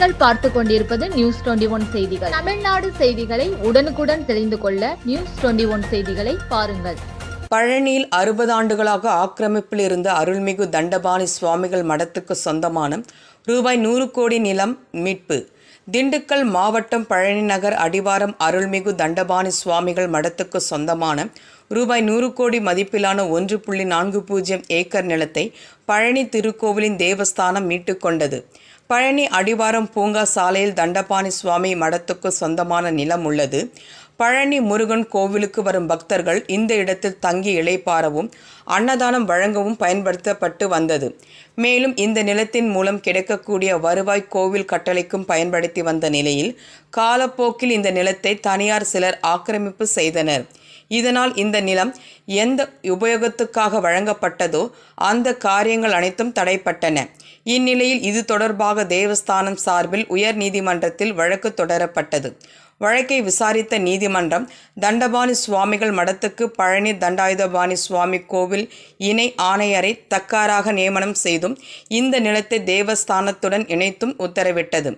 நீங்கள் பார்த்து கொண்டிருப்பது நியூஸ் 21 செய்திகள். தமிழ்நாடு செய்திகளை உடனுக்குடன் தெரிந்து கொள்ள நியூஸ் 21 செய்திகளை பாருங்கள். பழனியில் 60 ஆண்டுகளாக ஆக்கிரமிப்பில் இருந்த அருள்மிகு தண்டபாணி சுவாமிகள் மடத்துக்கு சொந்தமான ரூபாய் 100 கோடி நிலம் மீட்பு. திண்டுக்கல் மாவட்டம் பழனி நகர் அடிவாரம் அருள்மிகு தண்டபாணி சுவாமிகள் மடத்துக்கு சொந்தமான ரூபாய் 100 கோடி மதிப்பிலான 1.40 ஏக்கர் நிலத்தை பழனி திருக்கோவிலின் தேவஸ்தானம் மீட்டுக் கொண்டது. பழனி அடிவாரம் பூங்கா சாலையில் தண்டபாணி சுவாமி மடத்துக்கு சொந்தமான நிலம் உள்ளது. பழனி முருகன் கோவிலுக்கு வரும் பக்தர்கள் இந்த இடத்தில் தங்கி இளைப்பாறவும் அன்னதானம் வழங்கவும் பயன்படுத்தப்பட்டு வந்தது. மேலும் இந்த நிலத்தின் மூலம் கிடைக்கக்கூடிய வருவாய் கோவில் கட்டளைக்கும் பயன்படுத்தி வந்த நிலையில் காலப்போக்கில் இந்த நிலத்தை தனியார் சிலர் ஆக்கிரமிப்பு செய்தனர். இதனால் இந்த நிலம் எந்த உபயோகத்துக்காக வழங்கப்பட்டதோ அந்த காரியங்கள் அனைத்தும் தடைப்பட்டன. இந்நிலையில் இது தொடர்பாக தேவஸ்தானம் சார்பில் உயர் நீதிமன்றத்தில் வழக்கு தொடரப்பட்டது. வழக்கை விசாரித்த நீதிமன்றம் தண்டபாணி சுவாமிகள் மடத்துக்கு பழனி தண்டாயுதபாணி சுவாமி கோவில் இணை ஆணையரை தக்காராக நியமனம் செய்தும் இந்த நிலத்தை தேவஸ்தானத்துடன் இணைத்தும் உத்தரவிட்டது.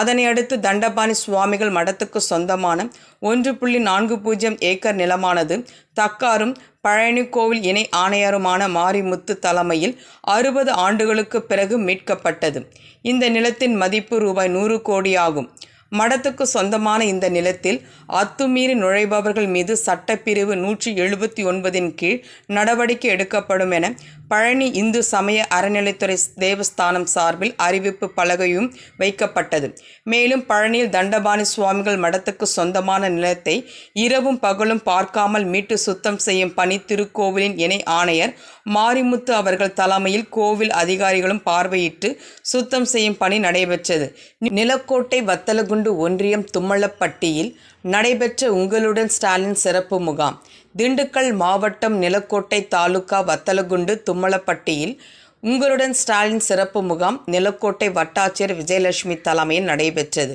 அதனை அடுத்து தண்டபாணி சுவாமிகள் மடத்துக்கு சொந்தமான 1.40 ஏக்கர் நிலமானது தக்காரும் பழனி கோவில் இணை ஆணையருமான மாரிமுத்து தலைமையில் 60 ஆண்டுகளுக்கு பிறகு மீட்கப்பட்டது. இந்த நிலத்தின் மதிப்பு ரூபாய் 100 கோடி ஆகும். மடத்துக்கு சொந்தமான இந்த நிலத்தில் அத்துமீறி நுழைபவர்கள் மீது சட்டப்பிரிவு 179 கீழ் நடவடிக்கை எடுக்கப்படும் என பழனி இந்து சமய அறநிலைத்துறை தேவஸ்தானம் சார்பில் அறிவிப்பு பலகையும் வைக்கப்பட்டது. மேலும் பழனியில் தண்டபாணி சுவாமிகள் மடத்துக்கு சொந்தமான நிலத்தை இரவும் பகலும் பார்க்காமல் மீட்டு சுத்தம் செய்யும் பணி திருக்கோவிலின் இணை ஆணையர் மாரிமுத்து அவர்கள் தலைமையில் கோவில் அதிகாரிகளும் பார்வையிட்டு சுத்தம் செய்யும் பணி நடைபெற்றது. நிலக்கோட்டை வத்தலகுண்டு ஒன்றியம் தும்மலப்பட்டியில் நடைபெற்ற உங்களுடன் ஸ்டாலின் சிறப்பு முகாம். திண்டுக்கல் மாவட்டம் நிலக்கோட்டை தாலுகா வத்தலகுண்டு தும்மலப்பட்டியில் உங்களுடன் ஸ்டாலின் சிறப்பு முகாம் நிலக்கோட்டை வட்டாட்சியர் விஜயலட்சுமி தலைமையில் நடைபெற்றது.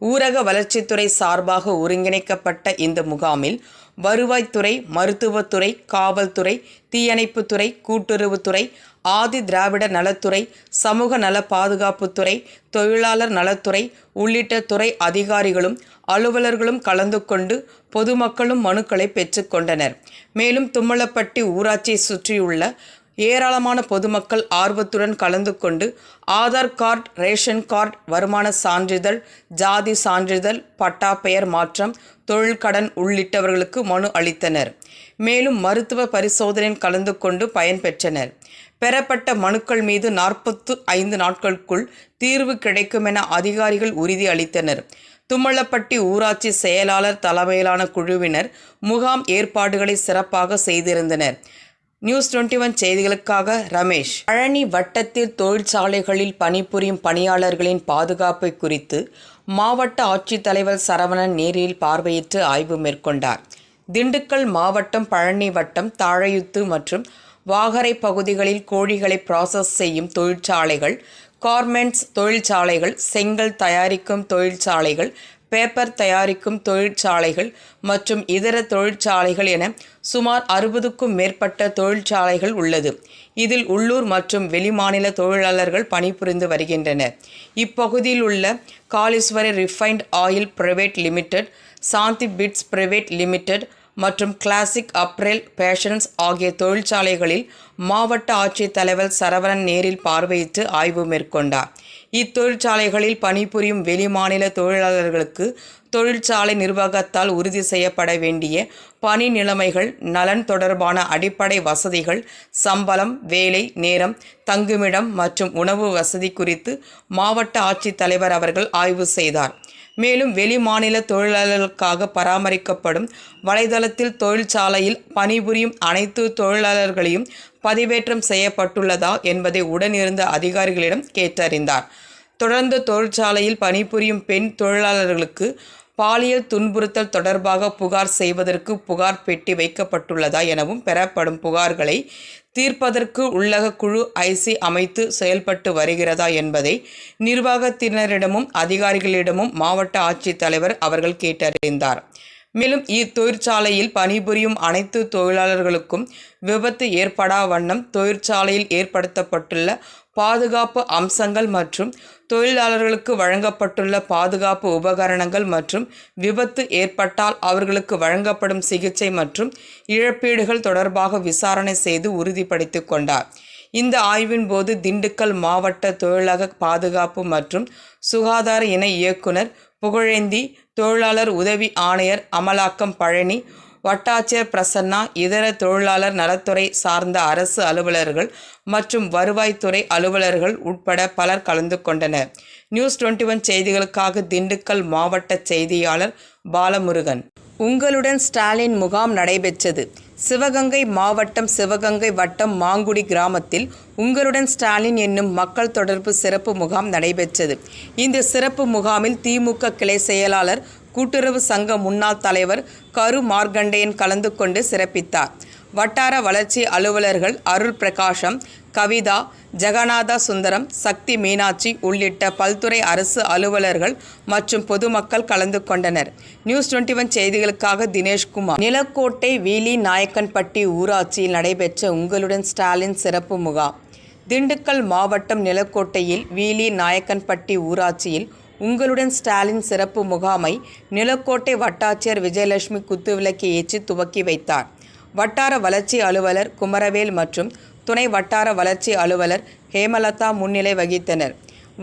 ஊரக வளர்ச்சித்துறை சார்பாக ஒருங்கிணைக்கப்பட்ட இந்த முகாமில் வருவாய்த்துறை, மருத்துவத்துறை, காவல்துறை, தீயணைப்புத்துறை, கூட்டுறவுத்துறை, ஆதி திராவிட நலத்துறை, சமூக நல பாதுகாப்புத்துறை, தொழிலாளர் நலத்துறை உள்ளிட்ட துறை அதிகாரிகளும் அலுவலர்களும் கலந்து கொண்டு பொதுமக்களும் மனுக்களை பெற்றுக்கொண்டனர். மேலும் தும்மலப்பட்டி ஊராட்சியை சுற்றியுள்ள ஏராளமான பொதுமக்கள் ஆர்வத்துடன் கலந்து கொண்டு ஆதார் கார்டு, ரேஷன் கார்டு, வருமான சான்றிதழ், ஜாதி சான்றிதழ், பட்டா பெயர் மாற்றம், தொழில் கடன் உள்ளிட்டவர்களுக்கு மனு அளித்தனர். மேலும் மருத்துவ பரிசோதனையில் கலந்து கொண்டு பயன்பெற்றனர். பெறப்பட்ட மனுக்கள் மீது 45 நாட்களுக்குள் தீர்வு கிடைக்கும் என அதிகாரிகள் உறுதி அளித்தனர். தும்மலப்பட்டி ஊராட்சி செயலாளர் தலைமையிலான குழுவினர் முகாம் ஏற்பாடுகளை சிறப்பாக செய்திருந்தனர். நியூஸ் 21 செய்திகளுக்காக ரமேஷ். பழனி வட்டத்தில் தொழிற்சாலைகளில் பணிபுரியும் பணியாளர்களின் பாதுகாப்பு குறித்து மாவட்ட ஆட்சித்தலைவர் சரவணன் நேரில் பார்வையிட்டு ஆய்வு மேற்கொண்டார். திண்டுக்கல் மாவட்டம் பழனி வட்டம் தாழையுத்து மற்றும் வாகரை பகுதிகளில் கோழிகளை ப்ராசஸ் செய்யும் தொழிற்சாலைகள், கார்மெண்ட்ஸ் தொழிற்சாலைகள், செங்கல் தயாரிக்கும் தொழிற்சாலைகள், பேப்பர் தயாரிக்கும் தொழிற்சாலைகள் மற்றும் இதர தொழிற்சாலைகள் என சுமார் 60க்கும் மேற்பட்ட தொழிற்சாலைகள் உள்ளது. இதில் உள்ளூர் மற்றும் வெளிமாநில தொழிலாளர்கள் பணிபுரிந்து வருகின்றனர். இப்பகுதியில் உள்ள Kaleeswarar refined oil private limited, Shanthi fits private limited மற்றும் கிளாசிக் அப்ரெல் பேஷன்ஸ் ஆகிய தொழிற்சாலைகளில் மாவட்ட ஆட்சித்தலைவர் சரவணன் நேரில் பார்வையிட்டு ஆய்வு மேற்கொண்டார். இத்தொழிற்சாலைகளில் பணிபுரியும் வெளிமாநில தொழிலாளர்களுக்கு தொழிற்சாலை நிர்வாகத்தால் உறுதி செய்யப்பட வேண்டிய பணி நிலைமைகள், நலன் தொடர்பான அடிப்படை வசதிகள், சம்பளம், வேலை நேரம், தங்குமிடம் மற்றும் உணவு வசதி குறித்து மாவட்ட ஆட்சித்தலைவர் அவர்கள் ஆய்வு செய்தார். மேலும் வெளிமாநில தொழிலாளர்களுக்காக பராமரிக்கப்படும் வலைதளத்தில் தொழிற்சாலையில் பணிபுரியும் அனைத்து தொழிலாளர்களையும் பதிவேற்றம் செய்யப்பட்டுள்ளதா என்பதை உடனிருந்த அதிகாரிகளிடம் கேட்டறிந்தார். தொடர்ந்து தொழிற்சாலையில் பணிபுரியும் பெண் தொழிலாளர்களுக்கு பாலியல் துன்புறுத்தல் தொடர்பாக புகார் செய்வதற்கு புகார் பெட்டி வைக்கப்பட்டுள்ளதா எனவும் பெறப்படும் புகார்களை தீர்ப்பதற்கு உள்ளக குழு ஐசி அமைத்து செயல்பட்டு வருகிறதா என்பதை நிர்வாகத்தினரிடமும் அதிகாரிகளிடமும் மாவட்ட ஆட்சித்தலைவர் அவர்கள் கேட்டறிந்தார். மேலும் இத்தொழிற்சாலையில் பணிபுரியும் அனைத்து தொழிலாளர்களுக்கும் விபத்து ஏற்படா வண்ணம் தொழிற்சாலையில் ஏற்படுத்தப்பட்டுள்ள பாதுகாப்பு அம்சங்கள் மற்றும் தொழிலாளர்களுக்கு வழங்கப்பட்டுள்ள பாதுகாப்பு உபகரணங்கள் மற்றும் விபத்து ஏற்பட்டால் அவர்களுக்கு வழங்கப்படும் சிகிச்சை மற்றும் இழப்பீடுகள் தொடர்பாக விசாரணை செய்து உறுதிப்படுத்திக் கொண்டார். இந்த ஆய்வின் போது திண்டுக்கல் மாவட்ட தொழிலக பாதுகாப்பு மற்றும் சுகாதார இணை இயக்குனர் புகழேந்தி, தொழிலாளர் உதவி ஆணையர் அமலாக்கம் பழனி, வட்டாட்சியர் பிரசன்னா, இதர தொழிலாளர் நலத்துறை சார்ந்த அரசு அலுவலர்கள் மற்றும் வருவாய்த்துறை அலுவலர்கள் உட்பட பலர் கலந்து கொண்டனர். நியூஸ் 21 செய்திகளுக்காக திண்டுக்கல் மாவட்ட செய்தியாளர் பாலமுருகன். உங்களுடன் ஸ்டாலின் முகாம் நடைபெற்றது. சிவகங்கை மாவட்டம் சிவகங்கை வட்டம் மாங்குடி கிராமத்தில் உங்களுடன் ஸ்டாலின் என்னும் மக்கள் தொடர்பு சிறப்பு முகாம் நடைபெற்றது. இந்த சிறப்பு முகாமில் திமுக கிளை செயலாளர், கூட்டுறவு சங்க முன்னாள் தலைவர் கரு மார்கண்டேயன் கலந்து கொண்டு சிறப்பித்தார். வட்டார வளர்ச்சி அலுவலர்கள் அருள் பிரகாசம், கவிதா, ஜெகநாத சுந்தரம், சக்தி மீனாட்சி உள்ளிட்ட பல்துறை அரசு அலுவலர்கள் மற்றும் பொதுமக்கள் கலந்து கொண்டனர். நியூஸ் 21 செய்திகளுக்காக தினேஷ்குமார். நிலக்கோட்டை வீலி நாயக்கன்பட்டி ஊராட்சியில் நடைபெற்ற உங்களுடன் ஸ்டாலின் சிறப்பு முகாம். திண்டுக்கல் மாவட்டம் நிலக்கோட்டையில் வீலி நாயக்கன்பட்டி ஊராட்சியில் உங்களுடன் ஸ்டாலின் சிறப்பு முகாமை நிலக்கோட்டை வட்டாட்சியர் விஜயலட்சுமி குத்துவிளக்கு ஏற்றி துவக்கி வைத்தார். வட்டார வளர்ச்சி அலுவலர் குமரவேல் மற்றும் துணை வட்டார வளர்ச்சி அலுவலர் ஹேமலதா முன்னிலை வகித்தனர்.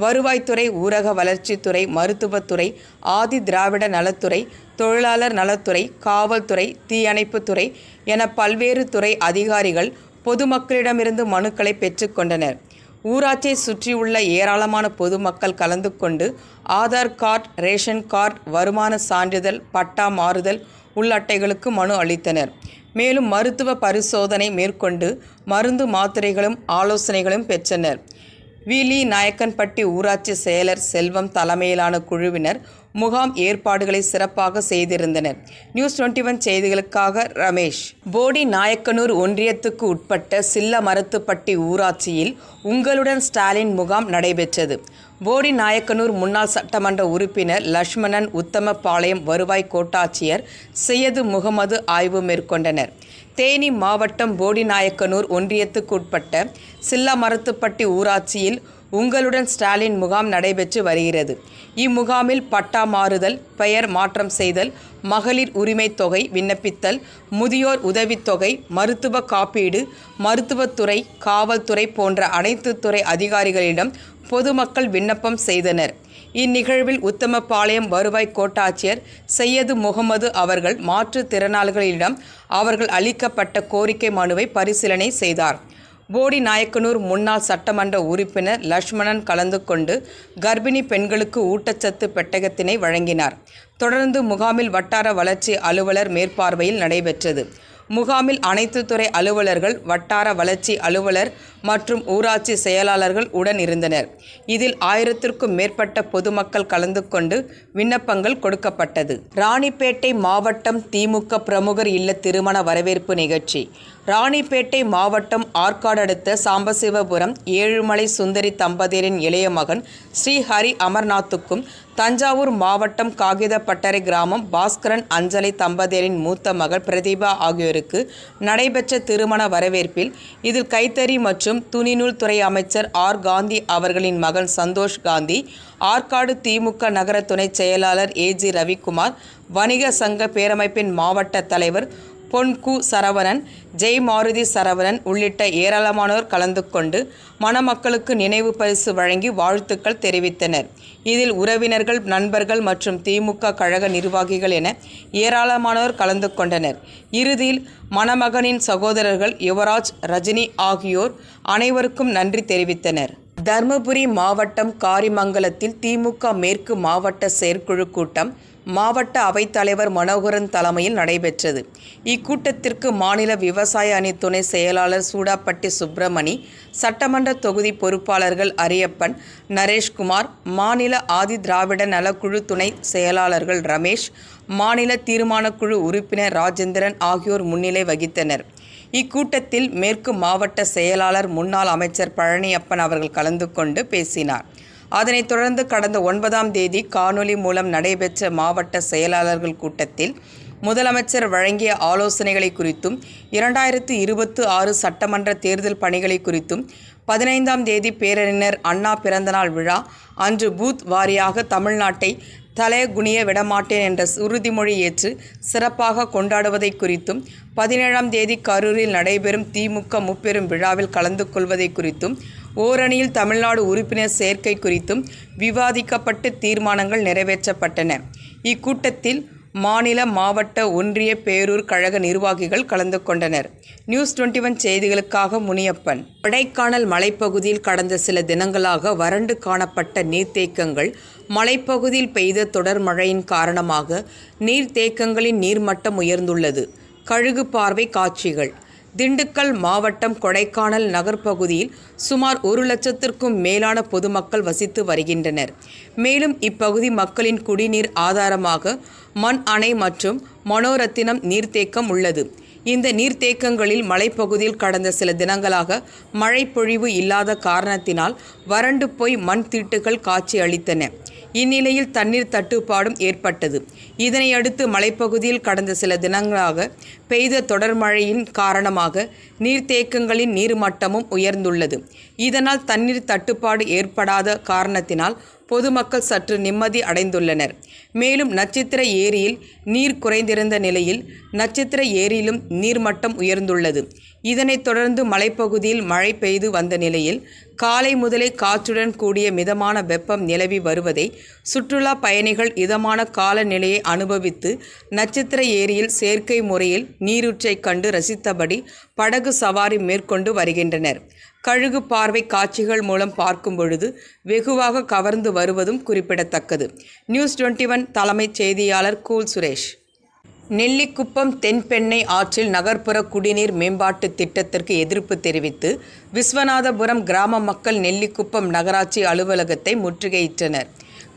வருவாய்த்துறை, ஊரக வளர்ச்சித்துறை, மருத்துவத்துறை, ஆதி திராவிட நலத்துறை, தொழிலாளர் நலத்துறை, காவல்துறை, தீயணைப்புத்துறை என பல்வேறு துறை அதிகாரிகள் பொதுமக்களிடமிருந்து மனுக்களை பெற்றுக்கொண்டனர். ஊராட்சியை சுற்றியுள்ள ஏராளமான பொதுமக்கள் கலந்து கொண்டு ஆதார் கார்டு, ரேஷன் கார்டு, வருமான சான்றிதழ், பட்டா மாறுதல் உள்ளட்டைகளுக்கு மனு அளித்தனர். மேலும் மருத்துவ பரிசோதனை மேற்கொண்டு மருந்து மாத்திரைகளும் ஆலோசனைகளும் பெற்றனர். வீலி நாயக்கன்பட்டி ஊராட்சி செயலர் செல்வம் தலைமையிலான குழுவினர் முகாம் ஏற்பாடுகளை சிறப்பாக செய்திருந்தனர். நியூஸ் 21 செய்திகளுக்காக ரமேஷ். போடி நாயக்கனூர் ஒன்றியத்துக்கு உட்பட்ட சில்லமரத்துப்பட்டி ஊராட்சியில் உங்களுடன் ஸ்டாலின் முகாம் நடைபெற்றது. போடி நாயக்கனூர் முன்னாள் சட்டமன்ற உறுப்பினர் லட்சுமணன், உத்தமபாளையம் வருவாய் கோட்டாட்சியர் சையது முகமது ஆய்வு மேற்கொண்டனர். தேனி மாவட்டம் போடி நாயக்கனூர் ஒன்றியத்துக்கு உட்பட்ட சில்லமரத்துப்பட்டி ஊராட்சியில் உங்களுடன் ஸ்டாலின் முகாம் நடைபெற்று வருகிறது. இம்முகாமில் பட்டா மாறுதல், பெயர் மாற்றம் செய்தல், மகளிர் உரிமை தொகை விண்ணப்பித்தல், முதியோர் உதவித்தொகை, மருத்துவ காப்பீடு, மருத்துவத்துறை, காவல்துறை போன்ற அனைத்து துறை அதிகாரிகளிடம் பொதுமக்கள் விண்ணப்பம் செய்தனர். இந்நிகழ்வில் உத்தமபாளையம் வருவாய் கோட்டாட்சியர் சையது முகமது அவர்கள் மாற்றுத்திறனாளிகளிடம் அவர்கள் அளிக்கப்பட்ட கோரிக்கை மனுவை பரிசீலனை செய்தார். போடி நாயக்கனூர் முன்னாள் சட்டமன்ற உறுப்பினர் லட்சுமணன் கலந்து கொண்டு கர்ப்பிணி பெண்களுக்கு ஊட்டச்சத்து பெட்டகத்தினை வழங்கினார். தொடர்ந்து முகாமில் வட்டார வளர்ச்சி அலுவலர் மேற்பார்வையில் நடைபெற்றது. முகாமில் அனைத்து துறை அலுவலர்கள், வட்டார வளர்ச்சி அலுவலர் மற்றும் ஊராட்சி செயலாளர்கள் உடன் இருந்தனர். இதில் 1000க்கும் மேற்பட்ட பொதுமக்கள் கலந்து கொண்டு விண்ணப்பங்கள் கொடுக்கப்பட்டது. ராணிப்பேட்டை மாவட்டம் திமுக பிரமுகர் இல்ல திருமண வரவேற்பு நிகழ்ச்சி. ராணிப்பேட்டை மாவட்டம் ஆற்காடு அடுத்த சாம்பசிவபுரம் ஏழுமலை சுந்தரி தம்பதியரின் இளைய மகன் ஸ்ரீஹரி அமர்நாத்துக்கும், தஞ்சாவூர் மாவட்டம் காகிதப்பட்டறை கிராமம் பாஸ்கரன் அஞ்சலி தம்பதியரின் மூத்த மகள் பிரதீபா ஆகியோருக்கு நடைபெற்ற திருமண வரவேற்பில் இதில் கைத்தறி மற்றும் துணிநூல் துறை அமைச்சர் ஆர். காந்தி அவர்களின் மகன் சந்தோஷ் காந்தி, ஆற்காடு திமுக நகர துணை செயலாளர் ஏ.ஜி. ரவிக்குமார், வணிக சங்க பேரமைப்பின் மாவட்ட தலைவர் பொன்கு சரவணன், ஜெய் மாருதி சரவணன் உள்ளிட்ட ஏராளமானோர் கலந்து கொண்டு மணமக்களுக்கு நினைவு பரிசு வழங்கி வாழ்த்துக்கள் தெரிவித்தனர். இதில் உறவினர்கள், நண்பர்கள் மற்றும் திமுக கழக நிர்வாகிகள் என ஏராளமானோர் கலந்து கொண்டனர். இறுதியில் மணமகனின் சகோதரர்கள் யுவராஜ், ரஜினி ஆகியோர் அனைவருக்கும் நன்றி தெரிவித்தனர். தர்மபுரி மாவட்டம் காரிமங்கலத்தில் திமுக மேற்கு மாவட்ட செயற்குழு கூட்டம் மாவட்ட அவைத்தலைவர் மனோகரன் தலைமையில் நடைபெற்றது. இக்கூட்டத்திற்கு மாநில விவசாய அணி துணை செயலாளர் சூடாப்பட்டி சுப்பிரமணி, சட்டமன்ற தொகுதி பொறுப்பாளர்கள் அரியப்பன், நரேஷ்குமார், மாநில ஆதி திராவிட நலக்குழு துணை செயலாளர்கள் ரமேஷ், மாநில தீர்மானக்குழு உறுப்பினர் ராஜேந்திரன் ஆகியோர் முன்னிலை வகித்தனர். இக்கூட்டத்தில் மேற்கு மாவட்ட செயலாளர் முன்னாள் அமைச்சர் பழனியப்பன் அவர்கள் கலந்து கொண்டு பேசினார். அதனைத் தொடர்ந்து கடந்த 9ஆம் தேதி காணொலி மூலம் நடைபெற்ற மாவட்ட செயலாளர்கள் கூட்டத்தில் முதலமைச்சர் வழங்கிய ஆலோசனைகளை குறித்தும் 2026 சட்டமன்ற தேர்தல் பணிகளை குறித்தும் 15ஆம் தேதி பேரறிஞர் அண்ணா பிறந்தநாள் விழா அன்று பூத் வாரியாக தமிழ்நாட்டை தலைகுனிய விடமாட்டேன் என்ற உறுதிமொழி ஏற்று சிறப்பாக கொண்டாடுவதை குறித்தும் 17ஆம் தேதி கரூரில் நடைபெறும் திமுக முப்பெரும் விழாவில் கலந்து கொள்வதை குறித்தும் ஓரணியில் தமிழ்நாடு உறுப்பினர் சேர்க்கை குறித்தும் விவாதிக்கப்பட்டு தீர்மானங்கள் நிறைவேற்றப்பட்டன. இக்கூட்டத்தில் மாநில, மாவட்ட, ஒன்றிய, பேரூர் கழக நிர்வாகிகள் கலந்து கொண்டனர். நியூஸ் 21 செய்திகளுக்காக முனியப்பன். கொடைக்கானல் மலைப்பகுதியில் கடந்த சில தினங்களாக வறண்டு காணப்பட்ட நீர்த்தேக்கங்கள் மலைப்பகுதியில் பெய்த தொடர் மழையின் காரணமாக நீர்த்தேக்கங்களின் நீர்மட்டம் உயர்ந்துள்ளது. கழுகு பார்வை காட்சிகள். திண்டுக்கல் மாவட்டம் கொடைக்கானல் நகர்ப்பகுதியில் சுமார் 1 லட்சத்திற்கும் மேலான பொதுமக்கள் வசித்து வருகின்றனர். மேலும் இப்பகுதி மக்களின் குடிநீர் ஆதாரமாக மண் அணை மற்றும் மனோரத்தினம் நீர்த்தேக்கம் உள்ளது. இந்த நீர்த்தேக்கங்களில் மலைப்பகுதியில் கடந்த சில தினங்களாக மழை பொழிவு இல்லாத காரணத்தினால் வறண்டு போய் மண் தீட்டுகள் காட்சி அளித்தன. இந்நிலையில் தண்ணீர் தட்டுப்பாடும் ஏற்பட்டது. இதனையடுத்து மலைப்பகுதியில் கடந்த சில தினங்களாக பெய்த தொடர் மழையின் காரணமாக நீர்த்தேக்கங்களின் நீர்மட்டமும் உயர்ந்துள்ளது. இதனால் தண்ணீர் தட்டுப்பாடு ஏற்படாத காரணத்தினால் பொதுமக்கள் சற்று நிம்மதி அடைந்துள்ளனர். மேலும் நட்சத்திர ஏரியில் நீர் குறைந்திருந்த நிலையில் நட்சத்திர ஏரியிலும் நீர்மட்டம் உயர்ந்துள்ளது. இதனைத் தொடர்ந்து மலைப்பகுதியில் மழை பெய்து வந்த நிலையில் காலை முதலே காற்றுடன் கூடிய மிதமான வெப்பம் நிலவி வருவதை சுற்றுலா பயணிகள் இதமான காலநிலையை அனுபவித்து நட்சத்திர ஏரியில் செயற்கை முறையில் நீரூற்றை கண்டு ரசித்தபடி படகு சவாரி மேற்கொண்டு வருகின்றனர். கழுகு பார்வை காட்சிகள் மூலம் பார்க்கும் பொழுது வெகுவாக கவர்ந்து வருவதும் குறிப்பிடத்தக்கது. நியூஸ் 21 தலைமைச் செய்தியாளர் கூல் சுரேஷ். நெல்லிக்குப்பம் தென்பெண்ணை ஆற்றில் நகர்ப்புற குடிநீர் மேம்பாட்டு திட்டத்திற்கு எதிர்ப்பு தெரிவித்து விஸ்வநாதபுரம் கிராம மக்கள் நெல்லிக்குப்பம் நகராட்சி அலுவலகத்தை முற்றுகையிட்டனர்.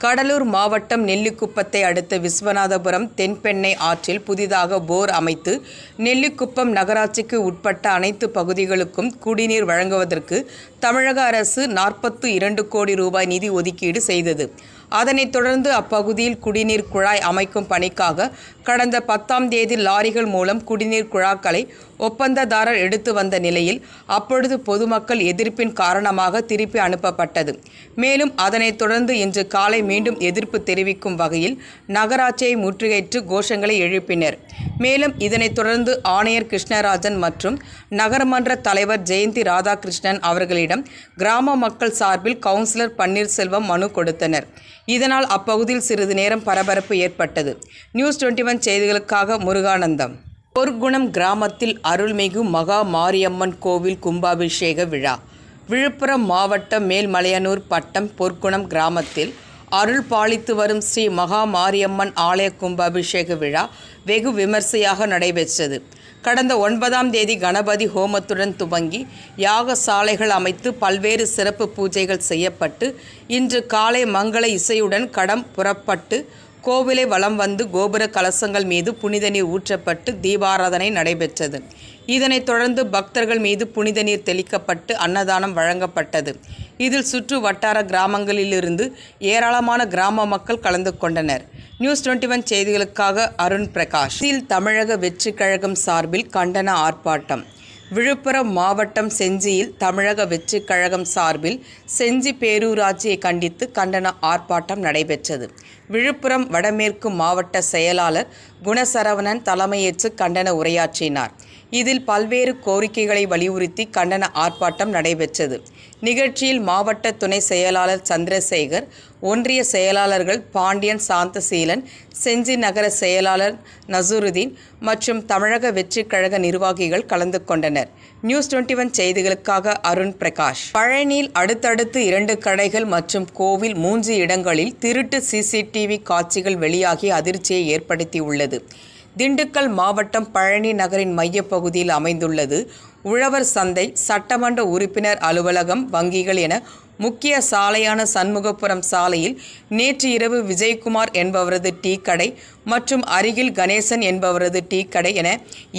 கடலூர் மாவட்டம் நெல்லிக்குப்பத்தை அடுத்த விஸ்வநாதபுரம் தென்பெண்ணை ஆற்றில் புதிதாக போர் அமைத்து நெல்லிக்குப்பம் நகராட்சிக்கு உட்பட்ட அனைத்து பகுதிகளுக்கும் குடிநீர் வழங்குவதற்கு தமிழக அரசு 42 கோடி ரூபாய் நிதி ஒதுக்கீடு செய்தது. அதனைத் தொடர்ந்து அப்பகுதியில் குடிநீர் குழாய் அமைக்கும் பணிக்காக கடந்த 10ஆம் தேதி லாரிகள் மூலம் குடிநீர் குழாய்களை ஒப்பந்ததாரர் எடுத்து வந்த நிலையில் அப்பொழுது பொதுமக்கள் எதிர்ப்பின் காரணமாக திருப்பி அனுப்பப்பட்டது. மேலும் அதனைத் தொடர்ந்து இன்று காலை மீண்டும் எதிர்ப்பு தெரிவிக்கும் வகையில் நகராட்சியை முற்றுகையிட்டு கோஷங்களை எழுப்பினர். மேலும் இதனைத் தொடர்ந்து ஆணையர் கிருஷ்ணராஜன் மற்றும் நகரமன்ற தலைவர் ஜெயந்தி ராதாகிருஷ்ணன் அவர்களிடம் கிராம மக்கள் சார்பில் கவுன்சிலர் பன்னீர்செல்வம் மனு கொடுத்தனர். இதனால் அப்பகுதியில் சிறிது நேரம் பரபரப்பு ஏற்பட்டது. நியூஸ் 21 செய்திகளுக்காக முருகானந்தம். பொற்குணம் கிராமத்தில் அருள்மிகு மகா மாரியம்மன் கோவில் கும்பாபிஷேக விழா. விழுப்புரம் மாவட்டம் மேல்மலையனூர் வட்டம் பொற்குணம் கிராமத்தில் அருள் பாலித்து வரும் ஸ்ரீ மகா மாரியம்மன் ஆலய கும்பாபிஷேக விழா வெகு விமர்சையாக நடைபெற்றது. கடந்த 9ஆம் தேதி கணபதி ஹோமத்துடன் துவங்கி யாகசாலைகள் அமைத்து பல்வேறு சிறப்பு பூஜைகள் செய்யப்பட்டு இன்று காலை மங்கள இசையுடன் கடம் புறப்பட்டு கோவிலை வலம் வந்து கோபுர கலசங்கள் மீது புனித நீர் ஊற்றப்பட்டு தீபாராதனை நடைபெற்றது. இதனைத் தொடர்ந்து பக்தர்கள் மீது புனித நீர் தெளிக்கப்பட்டு அன்னதானம் வழங்கப்பட்டது. இதில் சுற்று வட்டார கிராமங்களிலிருந்து ஏராளமான கிராம மக்கள் கலந்து கொண்டனர். நியூஸ் 21 செய்திகளுக்காக அருண் பிரகாஷ். இதில் தமிழக வெற்றி கழகம் சார்பில் கண்டன ஆர்ப்பாட்டம். விழுப்புரம் மாவட்டம் செஞ்சியில் தமிழக வெற்றி கழகம் சார்பில் செஞ்சி பேரூராட்சியை கண்டித்து கண்டன ஆர்ப்பாட்டம் நடைபெற்றது. விழுப்புரம் வடமேற்கு மாவட்ட செயலாளர் குணசரவணன் தலைமையேற்று கண்டன உரையாற்றினார். இதில் பல்வேறு கோரிக்கைகளை வலியுறுத்தி கண்டன ஆர்ப்பாட்டம் நடைபெற்றது. நிகழ்ச்சியில் மாவட்ட துணை செயலாளர் சந்திரசேகர், ஒன்றிய செயலாளர்கள் பாண்டியன், சாந்தசீலன், செஞ்சி நகர செயலாளர் நசருதீன் மற்றும் தமிழக வெற்றி கழக நிர்வாகிகள் கலந்து கொண்டனர். நியூஸ் 21 செய்திகளுக்காக அருண் பிரகாஷ். பழனியில் அடுத்தடுத்து 2 கடைகள் மற்றும் கோவில் 3 இடங்களில் திருட்டு சிசிடிவி காட்சிகள் வெளியாகி அதிர்ச்சியை ஏற்படுத்தியுள்ளது. திண்டுக்கல் மாவட்டம் பழனி நகரின் மையப்பகுதியில் அமைந்துள்ளது உழவர் சந்தை, சட்டமன்ற உறுப்பினர் அலுவலகம், வங்கிகள் என முக்கிய சாலையான சண்முகபுரம் சாலையில் நேற்று இரவு விஜயகுமார் என்பவரது டீ கடை மற்றும் அருகில் கணேசன் என்பவரது டீ கடை என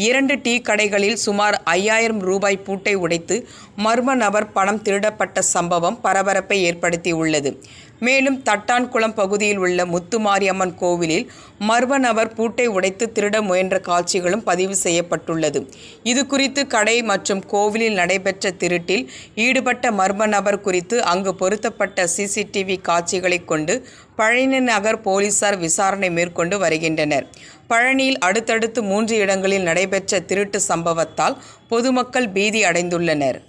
2 டீ கடைகளில் சுமார் 5000 ரூபாய் பூட்டை உடைத்து மர்ம நபர் பணம் திருடப்பட்ட சம்பவம் பரபரப்பை ஏற்படுத்தியுள்ளது. மேலும் தட்டான்குளம் பகுதியில் உள்ள முத்துமாரியம்மன் கோவிலில் மர்ம நபர் பூட்டை உடைத்து திருட முயன்ற காட்சிகளும் பதிவு செய்யப்பட்டுள்ளது. இது குறித்து கடை மற்றும் கோவிலில் நடைபெற்ற திருட்டில் ஈடுபட்ட மர்ம நபர் குறித்து அங்கு பொருத்தப்பட்ட சிசிடிவி காட்சிகளை கொண்டு பழனி நகர் போலீசார் விசாரணை மேற்கொண்டு வருகின்றனர். பழனியில் அடுத்தடுத்து 3 இடங்களில் நடைபெற்ற திருட்டு சம்பவத்தால் பொதுமக்கள் பீதி அடைந்துள்ளனர்.